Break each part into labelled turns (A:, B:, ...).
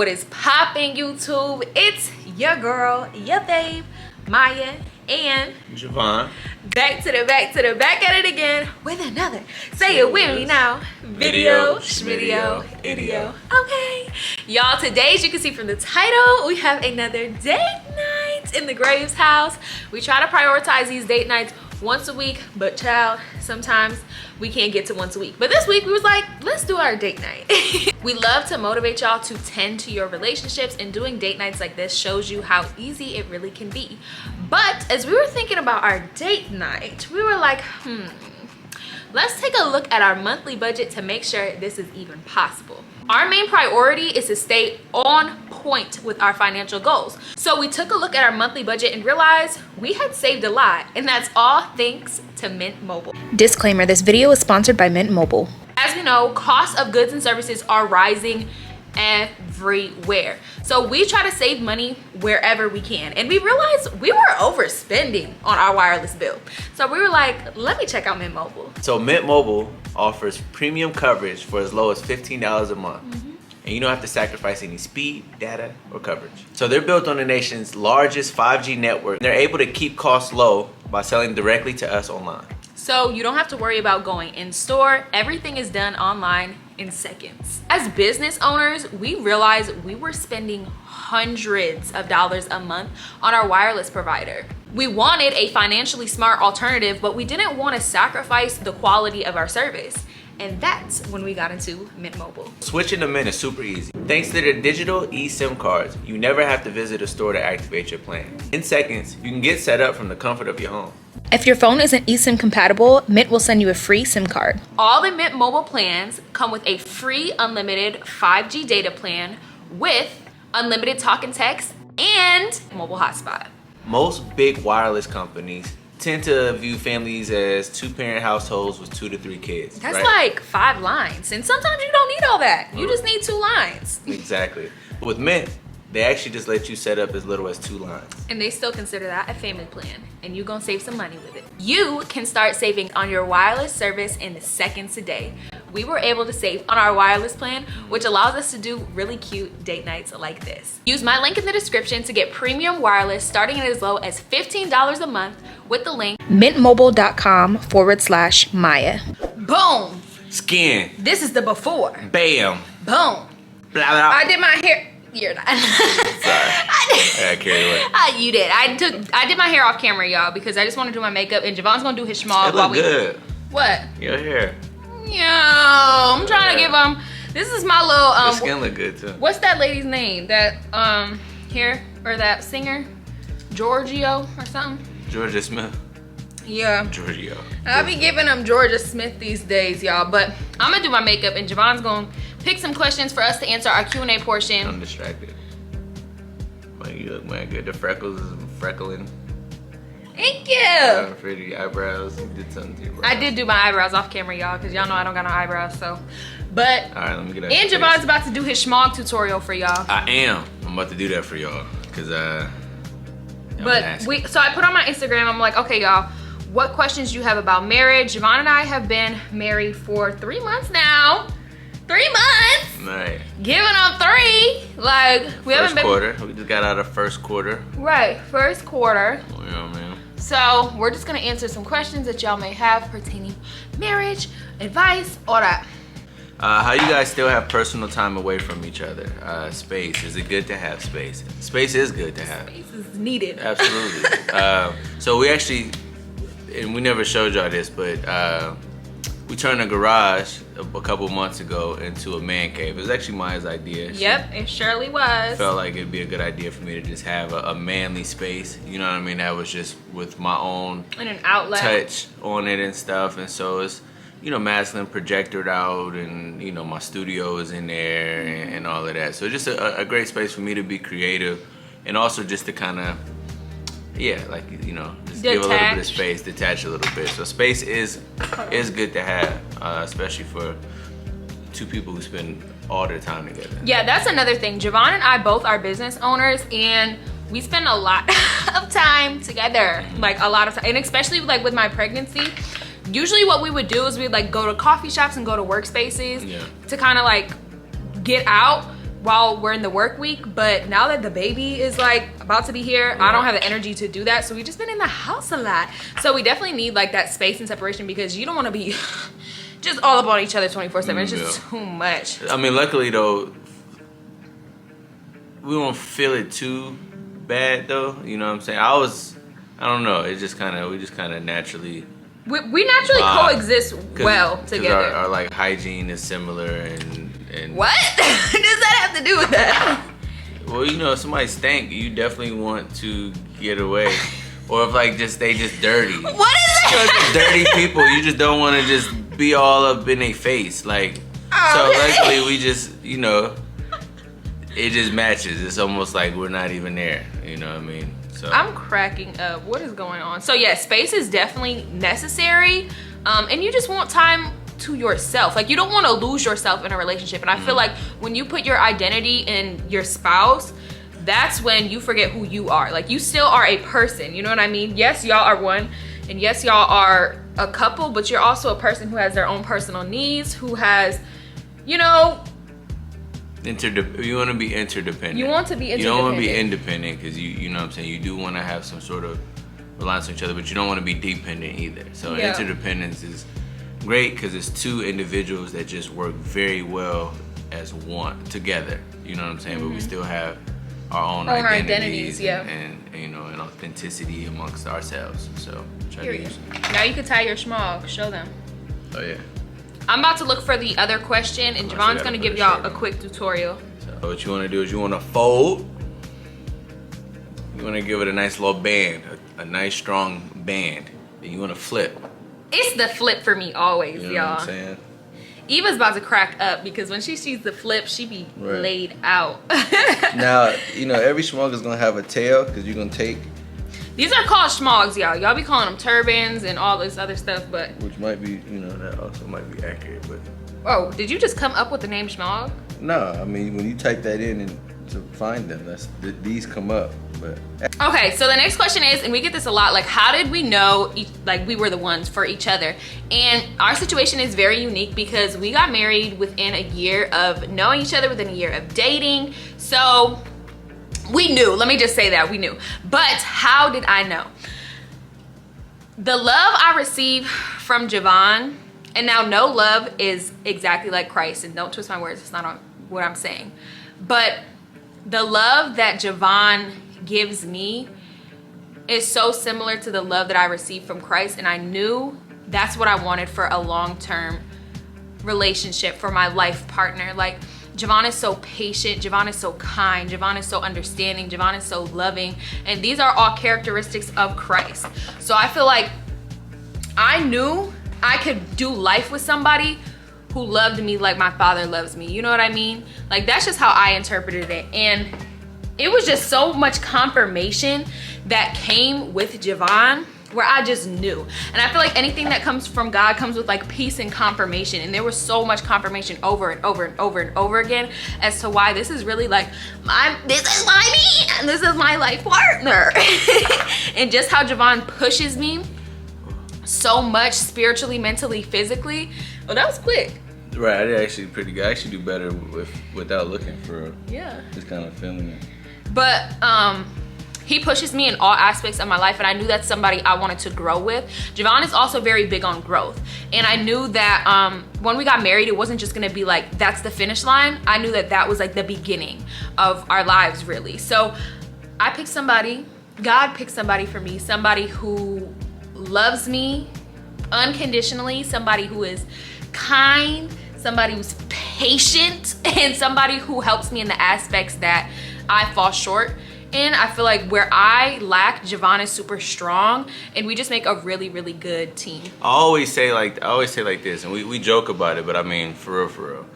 A: What is popping, YouTube? It's your girl, your babe, Maya, and
B: Javon.
A: Back at it again with another. Say it with me now. Video, idio. Okay. Y'all, today, as you can see from the title, we have another date night in the Graves house. We try to prioritize these date nights once a week, but child, sometimes we can't get to once a week. But this week we was like, let's do our date night. We love to motivate y'all to tend to your relationships, and doing date nights like this shows you how easy it really can be. But as we were thinking about our date night, we were like, let's take a look at our monthly budget to make sure this is even possible. Our main priority is to stay on point with our financial goals. So we took a look at our monthly budget and realized we had saved a lot, and that's all thanks to Mint Mobile.
C: Disclaimer, this video is sponsored by Mint Mobile.
A: As we know, costs of goods and services are rising everywhere. So we try to save money wherever we can. And we realized we were overspending on our wireless bill. So we were like, let me check out Mint Mobile.
B: So Mint Mobile offers premium coverage for as low as $15 a month. And you don't have to sacrifice any speed, data, or coverage. So they're built on the nation's largest 5G network. They're able to keep costs low by selling directly to us online.
A: So you don't have to worry about going in store. Everything is done online in seconds. As business owners, we realized we were spending hundreds of dollars a month on our wireless provider. We wanted a financially smart alternative, but we didn't want to sacrifice the quality of our service. And that's when we got into Mint Mobile.
B: Switching to Mint is super easy. Thanks to their digital eSIM cards, you never have to visit a store to activate your plan. In seconds, you can get set up from the comfort of your home.
C: If your phone isn't eSIM compatible, Mint will send you a free SIM card.
A: All the Mint Mobile plans come with a free unlimited 5G data plan with unlimited talk and text and mobile hotspot.
B: Most big wireless companies tend to view families as two-parent households with 2 to 3 kids.
A: That's
B: right?
A: like 5 lines, and sometimes you don't need all that. You just need 2 lines.
B: Exactly. With Mint, they actually just let you set up as little as 2 lines.
A: And they still consider that a family plan, and you're gonna save some money with it. You can start saving on your wireless service in seconds a day. We were able to save on our wireless plan, which allows us to do really cute date nights like this. Use my link in the description to get premium wireless starting at as low as $15 a month with the link
C: mintmobile.com/Maya.
A: boom.
B: Skin.
A: This is the before.
B: Bam.
A: Boom.
B: Blah, blah.
A: I did my hair. You're not.
B: Sorry. I got carried away.
A: You did. I did my hair off camera, y'all, because I just want to do my makeup, and Javon's gonna do his schmall
B: It
A: while
B: look
A: we.
B: good.
A: What?
B: Your hair.
A: Yo, I'm trying to give this is my little
B: Your skin look good too.
A: what's that lady's name? That hair or that singer? Giorgio or something?
B: Georgia Smith.
A: Yeah.
B: Giorgio.
A: I'll be giving them Georgia Smith these days, y'all. But I'm gonna do my makeup, and Javon's gonna pick some questions for us to answer our Q&A portion.
B: I'm distracted. Man, you look man good. The freckles is freckling.
A: Thank you.
B: Pretty eyebrows. You did something to your brows.
A: I did do my eyebrows off camera, y'all, because y'all know I don't got no eyebrows, so. But,
B: All right, let me get out.
A: and Javon's about to do his schmog tutorial for y'all.
B: I am. I'm about to do that for y'all. Because,
A: But so I put on my Instagram, I'm like, okay, y'all, what questions do you have about marriage? Javon and I have been married for 3 months now. 3 months.
B: Right.
A: Giving up 3. Like, we haven't been.
B: First quarter. We just got out of first quarter.
A: Right, first quarter.
B: You know what I mean?
A: So we're just gonna answer some questions that y'all may have pertaining marriage, advice, all that.
B: How you guys still have personal time away from each other? Space. Is it good to have space? Space is good to have.
A: Space is needed.
B: Absolutely. So we actually, and we never showed y'all this, but we turned a garage a couple months ago into a man cave. It was actually Maya's idea.
A: Yep, it surely was.
B: Felt like it'd be a good idea for me to just have a manly space. You know what I mean? That was just with my own
A: And an outlet.
B: touch on it and stuff. And so it's, you know, masculine projectored out, and you know, my studio is in there and all of that. So just a great space for me to be creative, and also just to kind of, yeah, like, you know, just give a little bit of space, detach a little bit. So space is good to have, especially for 2 people who spend all their time together.
A: Yeah, that's another thing. Javon and I both are business owners, and we spend a lot of time together, like a lot of time, and especially like with my pregnancy. Usually what we would do is we'd like go to coffee shops and go to workspaces to kind of like get out. while we're in the work week, but now that the baby is like about to be here, I don't have the energy to do that. So we just been in the house a lot. So we definitely need like that space and separation, because you don't want to be just all up on each other 24/7. It's just too much.
B: I mean, luckily though, we won't feel it too bad though. You know what I'm saying? I don't know. It just kind of, we just kind of naturally.
A: We naturally coexist well together.
B: Our like hygiene is similar and
A: what does that have to do with that?
B: Well, you know, if somebody stank, you definitely want to get away. Or if like they just dirty.
A: What is it?
B: You know, just dirty people. You just don't want to just be all up in their face. Like, so luckily we just, you know, it just matches. It's almost like we're not even there. You know what I mean? So
A: I'm cracking up. What is going on? So yeah, space is definitely necessary. And you just want time to yourself. Like, you don't want to lose yourself in a relationship. And I feel like when you put your identity in your spouse, that's when you forget who you are. Like, you still are a person, you know what I mean? Yes, y'all are one, and yes, y'all are a couple, but you're also a person who has their own personal needs, who has, you know,
B: you want to be interdependent.
A: You want to be interdependent.
B: You don't want to be independent, because you know what I'm saying, you do want to have some sort of reliance on each other, but you don't want to be dependent either. So interdependence is great, because it's two individuals that just work very well as one together. You know what I'm saying? But we still have our own identities and you know, and authenticity amongst ourselves. So try to use it.
A: Now you can tie your schmog. Show them.
B: Oh yeah.
A: I'm about to look for the other question, and Javon's gonna give y'all a quick tutorial.
B: So what you want to do is you want to fold. You want to give it a nice little band, a nice strong band. Then you want to flip.
A: It's the flip for me always,
B: You know
A: y'all.
B: what I'm saying?
A: Eva's about to crack up, because when she sees the flip, she be laid out.
B: Now, you know, every schmog is going to have a tail, because you're going to take.
A: These are called schmogs, y'all. Y'all be calling them turbans and all this other stuff, but.
B: Which might be, you know, that also might be accurate, but.
A: Oh, did you just come up with the name schmog?
B: No, I mean, when you type that in and to find them, these come up, but.
A: Okay, so the next question is, and we get this a lot, like, how did we know like we were the ones for each other? And our situation is very unique, because we got married within a year of knowing each other, within a year of dating. So we knew, let me just say that, we knew. But how did I know? The love I received from Javon, and now no love is exactly like Christ, and don't twist my words, it's not what I'm saying. But the love that Javon gives me is so similar to the love that I received from Christ, and I knew that's what I wanted for a long-term relationship, for my life partner. Like, Javon is so patient, Javon is so kind, Javon is so understanding, Javon is so loving, and these are all characteristics of Christ. So I feel like I knew I could do life with somebody who loved me like my father loves me. You know what I mean? Like, that's just how I interpreted it. And it was just so much confirmation that came with Javon, where I just knew. And I feel like anything that comes from God comes with like peace and confirmation. And there was so much confirmation over and over and over and over again as to why this is really like this is my man, this is my life partner. And just how Javon pushes me so much spiritually, mentally, physically. Oh, that was quick.
B: Right, I did actually pretty good. I actually do better without looking for just kind of feeling it.
A: But he pushes me in all aspects of my life, and I knew that's somebody I wanted to grow with. Javon is also very big on growth, and I knew that when we got married, it wasn't just gonna be like that's the finish line. I knew that that was like the beginning of our lives, really. So I picked somebody, God picked somebody for me, somebody who loves me unconditionally, somebody who is kind, somebody who's patient, and somebody who helps me in the aspects that I fall short in. I feel like where I lack, Javon is super strong, and we just make a really, really good team.
B: I always say like this, and we joke about it, but I mean for real.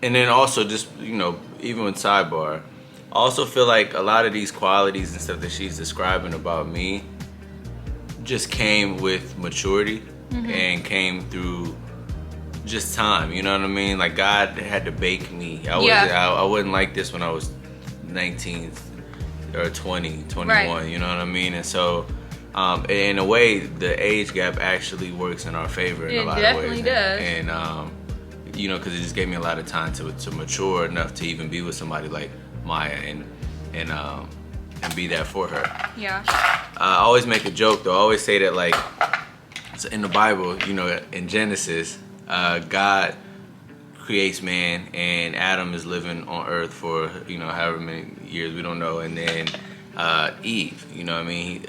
B: And then also just, you know, even with sidebar, I also feel like a lot of these qualities and stuff that she's describing about me just came with maturity and came through just time, you know what I mean? Like, God had to bake me. I wasn't like this when I was 19 or 20, 21, right. You know what I mean? And so in a way, the age gap actually works in our favor in a lot of ways.
A: It definitely does.
B: And you know, because it just gave me a lot of time to mature enough to even be with somebody like Maya and be that for her.
A: Yeah.
B: I always make a joke though. I always say that, like, in the Bible, you know, in Genesis, God creates man, and Adam is living on earth for, you know, however many years, we don't know, and then Eve, you know what I mean,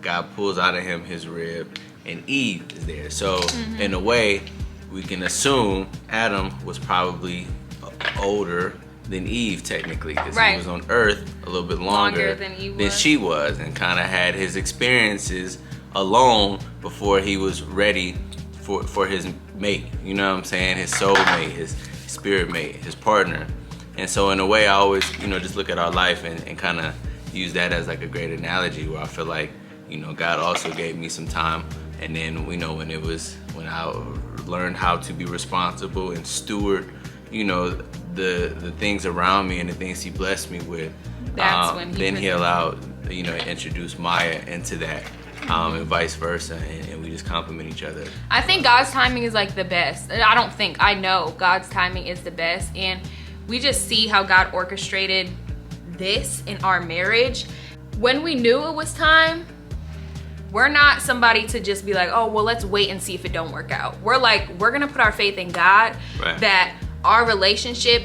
B: God pulls out of him his rib, and Eve is there. So in a way, we can assume Adam was probably older than Eve, technically, because he was on earth a little bit longer than she was, and kind of had his experiences alone before he was ready for his mate, you know what I'm saying, his soul mate, his spirit mate, his partner. And so in a way, I always, you know, just look at our life and kind of use that as like a great analogy, where I feel like, you know, God also gave me some time, and then, you know, when I learned how to be responsible and steward, you know, the things around me and the things he blessed me with, then he allowed, you know, introduce Maya into that, and vice versa, and we just complement each other.
A: I think God's timing is like the best. I know God's timing is the best, and we just see how God orchestrated this in our marriage. When we knew it was time, we're not somebody to just be like, oh, well, let's wait and see if it don't work out. We're like, we're gonna put our faith in God, that our relationship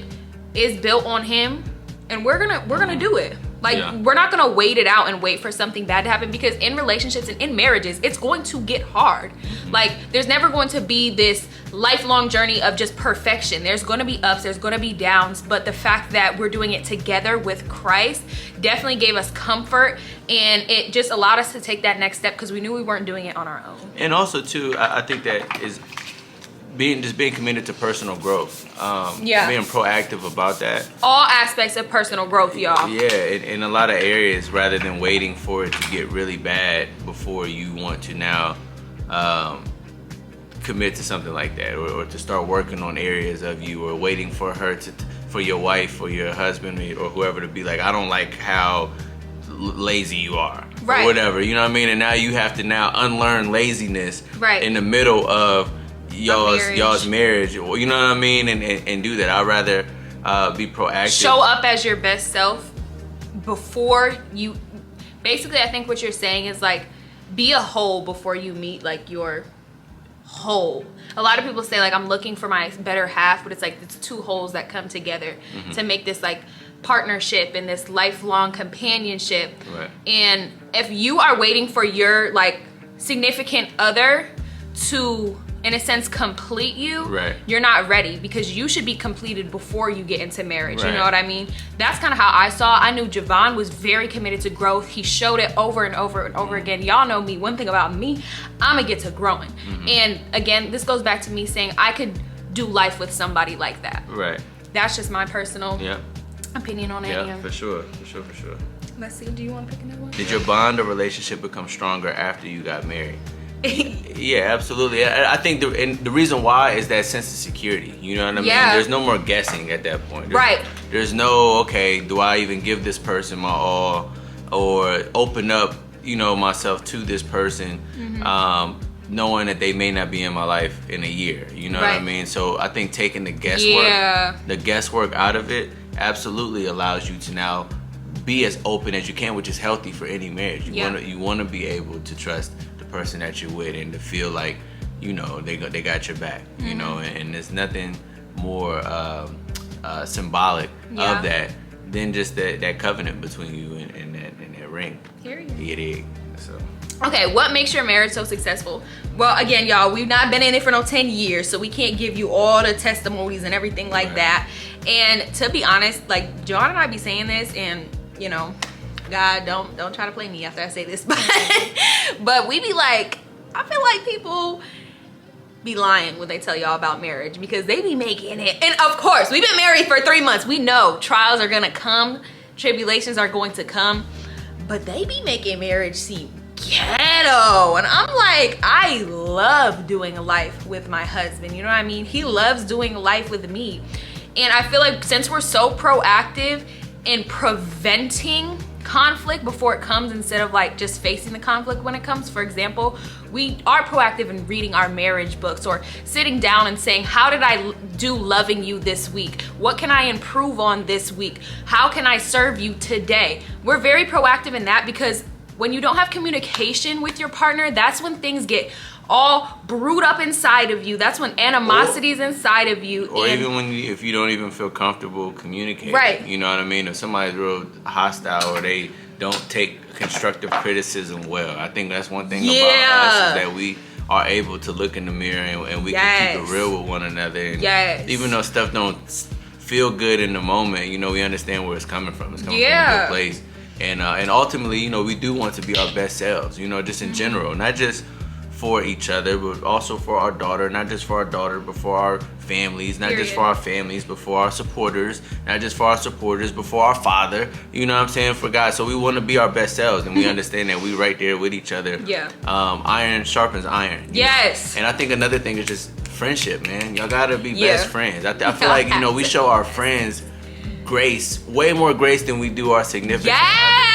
A: is built on him, and we're gonna do it. Like, we're not gonna wait it out and wait for something bad to happen, because in relationships and in marriages, it's going to get hard. Like, there's never going to be this lifelong journey of just perfection. There's gonna be ups, there's gonna be downs, but the fact that we're doing it together with Christ definitely gave us comfort, and it just allowed us to take that next step, because we knew we weren't doing it on our own.
B: And also too, I think that is being committed to personal growth, being proactive about that.
A: All aspects of personal growth, y'all.
B: Yeah, in a lot of areas, rather than waiting for it to get really bad before you want to now commit to something like that, or to start working on areas of you, or waiting for your wife or your husband or whoever to be like, I don't like how lazy you are, or whatever, you know what I mean? And now you have to now unlearn laziness in the middle of y'all's marriage, or, you know what I mean, and do that. I'd rather be proactive.
A: Show up as your best self before you. Basically, I think what you're saying is, like, be a whole before you meet, like, your whole. A lot of people say, like, I'm looking for my better half, but it's like it's two wholes that come together to make this, like, partnership and this lifelong companionship. And if you are waiting for your, like, significant other to, in a sense, complete you, you're not ready, because you should be completed before you get into marriage. You know what I mean? That's kind of how I saw. I knew Javon was very committed to growth. He showed it over and over and over again. Y'all know me. One thing about me, I'm gonna get to growing. And again, this goes back to me saying I could do life with somebody like that. That's just my personal opinion on it.
B: Yeah, for sure.
A: Let's see. Do you want to pick another one?
B: Did your bond or relationship become stronger after you got married? Yeah, absolutely. I think the reason why is that sense of security. You know what I mean? There's no more guessing at that point. There's no, okay, do I even give this person my all, or open up, you know, myself to this person, knowing that they may not be in my life in a year. You know what I mean? So I think taking the guesswork out of it absolutely allows you to now be as open as you can, which is healthy for any marriage. You want to be able to trust person that you're with, and to feel like, you know, they got your back, you know, and there's nothing more symbolic of that than just that covenant between you and that ring. So
A: okay, what makes your marriage so successful? Well, again, y'all, we've not been in it for no 10 years, so we can't give you all the testimonies and everything like that. And to be honest, like, John and I be saying this, and, you know, God, don't try to play me after I say this, but we be like, I feel like people be lying when they tell y'all about marriage, because they be making it. And of course, we've been married for 3 months. We know trials are gonna come, tribulations are going to come, but they be making marriage seem ghetto. And I'm like, I love doing life with my husband. You know what I mean? He loves doing life with me. And I feel like since we're so proactive in preventing conflict before it comes, instead of like just facing the conflict when it comes. For example, we are proactive in reading our marriage books, or sitting down and saying, how did I do loving you this week? What can I improve on this week? How can I serve you today? We're very proactive in that, because when you don't have communication with your partner, that's when things get all brewed up inside of you. That's when animosity is inside of you.
B: Or even if you don't even feel comfortable communicating.
A: Right.
B: You know what I mean? If somebody's real hostile, or they don't take constructive criticism well. I think that's one thing about us, is that we are able to look in the mirror and we can keep it real with one another. And even though stuff don't feel good in the moment, you know, we understand where it's coming from. It's coming from a good place. And ultimately, you know, we do want to be our best selves, you know, just in general, not just for each other, but also for our daughter, not just for our daughter, but for our families, not just for our families, but for our supporters, not just for our supporters, but for our father, you know what I'm saying, for God. So we want to be our best selves, and we understand that we right there with each other. Iron sharpens iron.
A: Yes.
B: Know? And I think another thing is just friendship, man. Y'all gotta be best friends. I feel like, you know, we show our friends grace, way more grace than we do our significant others.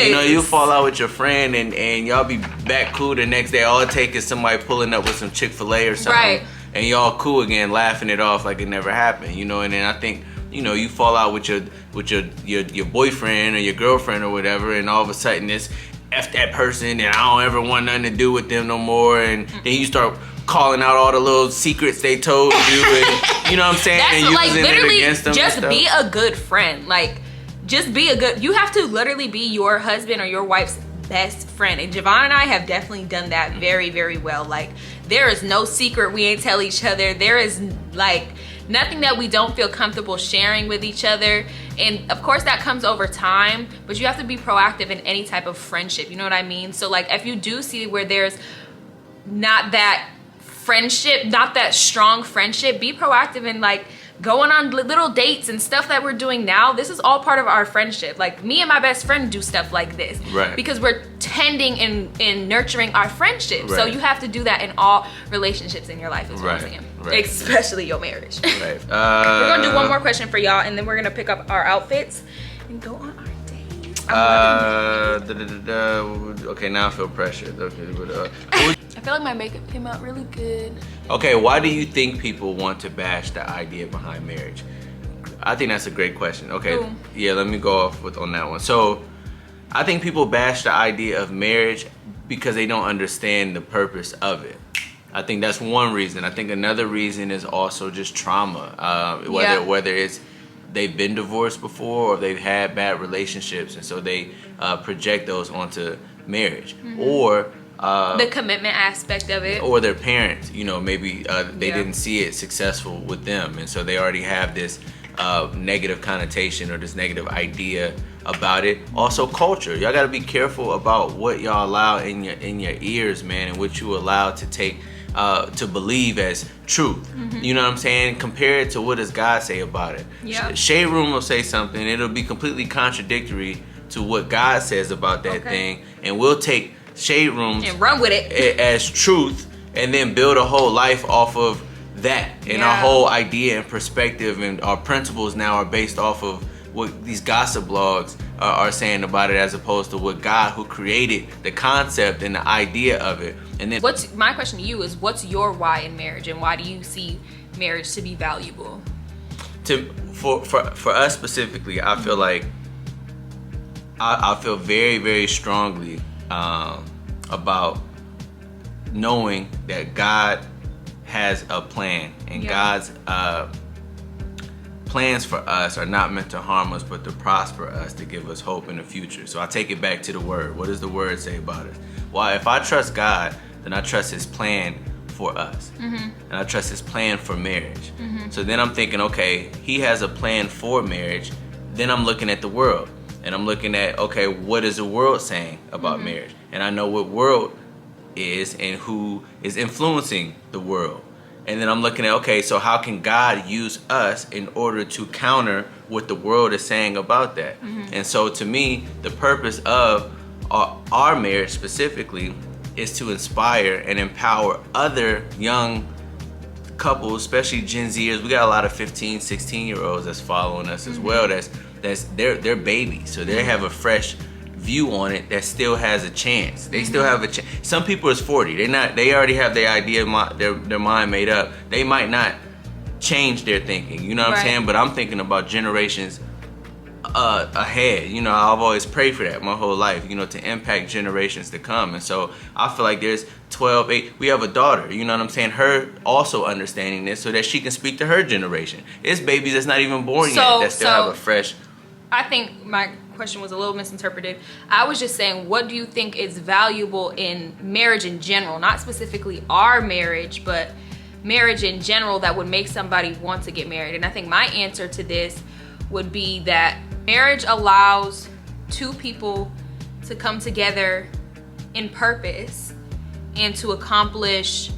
B: You know, you fall out with your friend and y'all be back cool the next day. All it takes is somebody pulling up with some Chick-fil-A or something, and y'all cool again, laughing it off like it never happened. You know, and then I think, you know, you fall out with your boyfriend or your girlfriend or whatever, and all of a sudden it's F that person, and I don't ever want nothing to do with them no more, and then you start calling out all the little secrets they told you, and you know what I'm saying?
A: That's
B: and
A: like
B: using
A: literally
B: it against them.
A: Just be a good friend. Like, just be a good, you have to literally be your husband or your wife's best friend. And Javon and I have definitely done that very, very well. Like, there is no secret we ain't tell each other. There is like nothing that we don't feel comfortable sharing with each other. And of course that comes over time, but you have to be proactive in any type of friendship. You know what I mean? So like, if you do see where there's not that friendship, not that strong friendship, be proactive in like going on little dates and stuff that we're doing now. This is all part of our friendship. Like, me and my best friend do stuff like this, because we're tending and nurturing our friendship. So you have to do that in all relationships in your life, is what I'm saying. Especially your marriage. We're gonna do one more question for y'all, and then we're gonna pick up our outfits and go on our dates.
B: Okay, now I feel pressured. Okay, but
A: I feel like my makeup came out really good.
B: Okay, why do you think people want to bash the idea behind marriage? I think that's a great question. Okay, yeah, let me go off on that one. So, I think people bash the idea of marriage because they don't understand the purpose of it. I think that's one reason. I think another reason is also just trauma. Whether it's they've been divorced before, or they've had bad relationships, and so they project those onto marriage, or
A: the commitment aspect of it,
B: or their parents, you know, maybe they didn't see it successful with them, and so they already have this negative connotation or this negative idea about it. Also, culture. Y'all gotta be careful about what y'all allow in your ears, man, and what you allow to take to believe as truth. You know what I'm saying? Compare it to what does God say about it. Shade Room will say something, it'll be completely contradictory to what God says about that thing, and we'll take Shade Rooms
A: and run with it
B: as truth, and then build a whole life off of that. And our whole idea and perspective and our principles now are based off of what these gossip blogs are saying about it, as opposed to what God, who created the concept and the idea of it. And then
A: my question to you is, what's your why in marriage, and why do you see marriage to be valuable?
B: For us specifically, I feel like I feel very, very strongly about knowing that God has a plan, and God's plans for us are not meant to harm us, but to prosper us, to give us hope in the future. So I take it back to the word. What does the word say about us? Well, if I trust God, then I trust his plan for us, and I trust his plan for marriage. So then I'm thinking, okay, he has a plan for marriage. Then I'm looking at the world, and I'm looking at, okay, what is the world saying about marriage? And I know what world is and who is influencing the world. And then I'm looking at, okay, so how can God use us in order to counter what the world is saying about that? And so to me, the purpose of our marriage specifically is to inspire and empower other young couples, especially Gen Zers. We got a lot of 15, 16-year-olds that's following us as well. That's they're babies, so they have a fresh view on it that still has a chance. They still have a chance. Some people is 40. They already have their idea, their mind made up. They might not change their thinking. You know what I'm saying? But I'm thinking about generations ahead. You know, I've always prayed for that my whole life, you know, to impact generations to come. And so I feel like there's 8, we have a daughter, you know what I'm saying, her also understanding this so that she can speak to her generation. It's babies that's not even born yet that still have a fresh.
A: I think my question was a little misinterpreted. I was just saying, what do you think is valuable in marriage in general, not specifically our marriage, but marriage in general, that would make somebody want to get married? And I think my answer to this would be that marriage allows two people to come together in purpose and to accomplish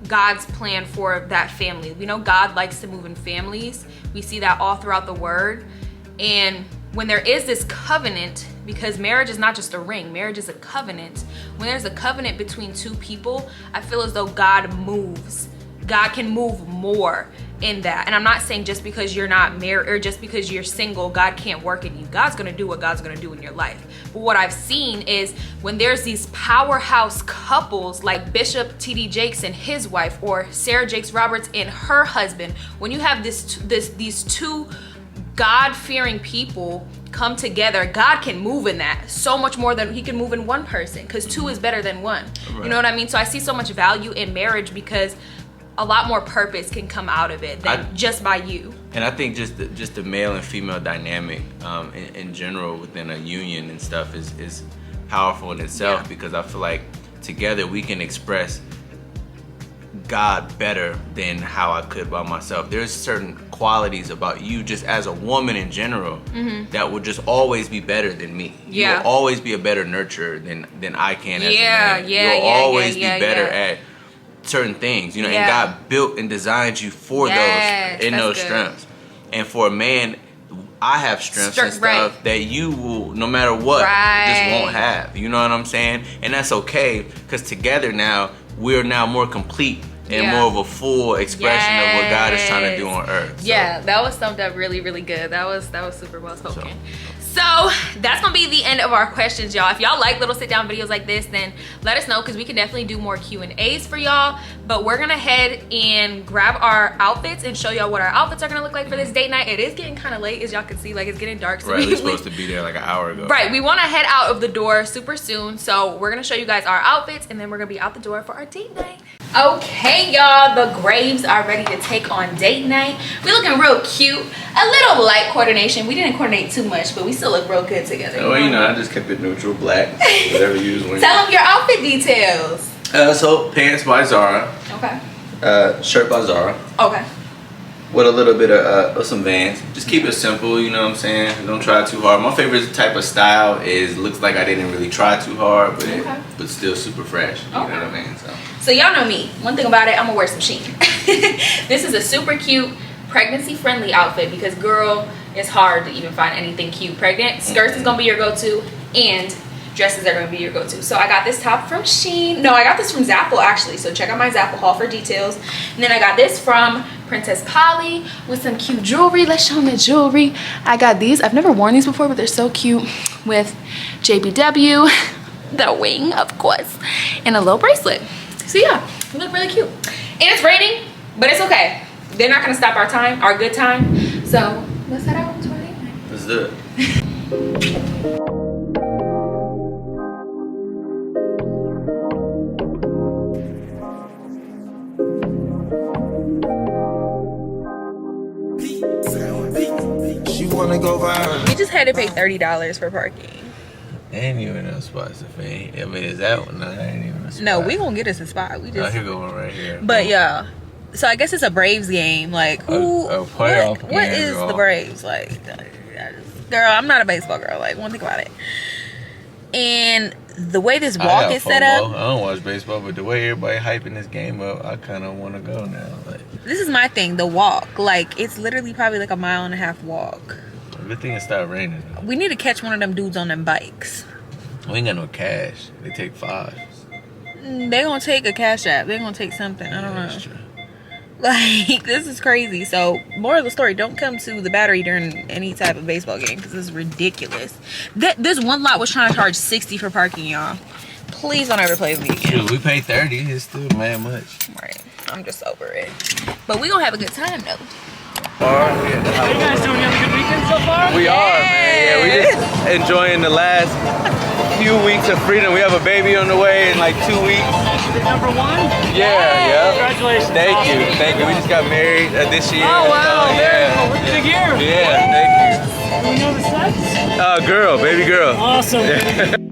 A: God's plan for that family. We know God likes to move in families. We see that all throughout the word. And when there is this covenant, because marriage is not just a ring, marriage is a covenant. When there's a covenant between two people, I feel as though God moves. God can move more in that. And I'm not saying just because you're not married or just because you're single, God can't work in you. God's gonna do what God's gonna do in your life. But what I've seen is when there's these powerhouse couples like Bishop T.D. Jakes and his wife, or Sarah Jakes Roberts and her husband, when you have these two God-fearing people come together, God can move in that so much more than he can move in one person, because two is better than one. Right. You know what I mean? So I see so much value in marriage because a lot more purpose can come out of it than just by you. And
B: I think just the male and female dynamic in general within a union and stuff is powerful in itself, because I feel like together we can express God better than how I could by myself. There's certain qualities about you just as a woman in general that will just always be better than me. You will always be a better nurturer than I can as a man. You'll always be better at certain things, you know, and God built and designed you for those strengths. And for a man, I have strengths and stuff that you will, no matter what, just won't have. You know what I'm saying? And that's okay, because together now, we're now more complete and more of a full expression of what God is trying to do on earth. So.
A: Yeah, that was summed up really, really good. That was super well spoken. So that's gonna be the end of our questions, y'all. If y'all like little sit down videos like this, then let us know, because we can definitely do more Q&As for y'all. But we're gonna head and grab our outfits and show y'all what our outfits are gonna look like for this date night. It is getting kind of late, as y'all can see, like it's getting dark. So
B: we're supposed to be there like an hour ago.
A: Right, we wanna head out of the door super soon. So we're gonna show you guys our outfits, and then we're gonna be out the door for our date night. Okay, y'all, the Graves are ready to take on date night. We're looking real cute. A little light coordination. We didn't coordinate too much, but we still look real good together.
B: Oh, you know, I just kept it neutral, black, whatever you use.
A: Tell them your outfit details.
B: So pants by Zara.
A: Okay.
B: Shirt by Zara.
A: Okay.
B: With a little bit of some Vans. Just keep it simple, you know what I'm saying? Don't try too hard. My favorite type of style looks like I didn't really try too hard, but still super fresh. You know what I mean?
A: So y'all know me. One thing about it, I'm gonna wear some Shein. This is a super cute pregnancy-friendly outfit, because girl, it's hard to even find anything cute pregnant. Skirts is gonna be your go-to, and dresses are gonna be your go-to. So I got this top from Shein. No, I got this from Zappos actually. So check out my Zappos haul for details. And then I got this from Princess Polly with some cute jewelry. Let's show them the jewelry. I got these. I've never worn these before, but they're so cute, with JBW, the wing, of course, and a little bracelet. So yeah, we look really cute. And it's raining, but it's okay. They're not gonna stop our good time. So let's head out to our date night.
B: Let's do it.
A: She wanna go viral. We just had to pay $30 for parking.
B: Ain't even no spots if ain't. I mean, is that one? No, that ain't even a spot.
A: No, we gonna get us a spot. We just.
B: Oh, here go one right here.
A: But yeah, so I guess it's a Braves game. Like, who?
B: A playoff game.
A: What is the Braves like? Girl, I'm not a baseball girl. Like, one thing about it. And the way this walk is set up.
B: I don't watch baseball, but the way everybody hyping this game up, I kind of want to go now. Like,
A: this is my thing. The walk, like, it's literally probably like a 1.5 mile walk.
B: Good thing it stopped raining.
A: We need to catch one of them dudes on them bikes.
B: We ain't got no cash. They take 5s.
A: They gonna take a cash app. They gonna take something. I don't know.
B: That's true.
C: Like, this is crazy. So, moral of the story, don't come to the Battery during any type of baseball game because this is ridiculous. This one lot was trying to charge $60 for parking, y'all. Please don't ever play with me again.
B: Dude, we paid $30. It's still mad much.
C: Right. I'm just over it. But we gonna have a good time, though.
D: Are you guys doing a good weekend so far?
B: We are, man. Yeah, we just enjoying the last few weeks of freedom. We have a baby on the way in like 2 weeks.
D: Is it number one?
B: Yeah.
D: Congratulations.
B: Thank
D: Awesome.
B: you. Thank you. We just got married this year.
D: Oh, wow.
B: So,
D: Very
B: yeah.
D: cool. Big year.
B: Yeah, thank you.
D: Do we know the sex?
B: Girl, baby girl.
D: Awesome.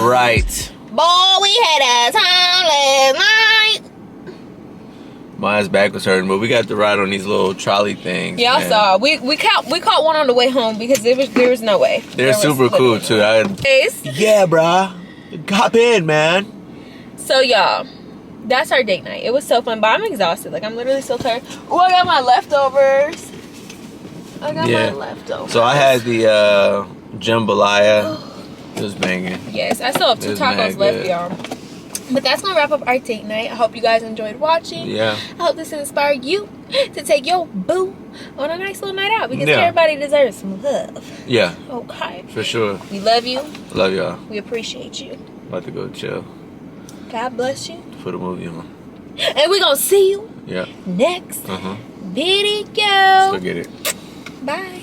B: Right.
C: Boy, we had a time last night.
B: Maya's back was hurting, but we got to ride on these little trolley things.
C: Y'all
B: man.
C: saw. We caught one on the way home because there was no way.
B: They're super cool too. Yeah, brah. Hop in, man.
C: So y'all, that's our date night. It was so fun, but I'm exhausted. Like, I'm literally so tired. Oh, I got my leftovers.
B: So I had the jambalaya. It was banging.
C: Yes, I still have 2 tacos left, y'all. But that's gonna wrap up our date night. I hope you guys enjoyed watching.
B: Yeah.
C: I hope this inspired you to take your boo on a nice little night out because everybody deserves some love.
B: Yeah.
C: Okay.
B: For sure.
C: We love you.
B: Love y'all.
C: We appreciate you.
B: About to go chill.
C: God bless you.
B: Put a movie on.
C: And we're gonna see you
B: Yeah.
C: next video.
B: Let's go get it.
C: Bye.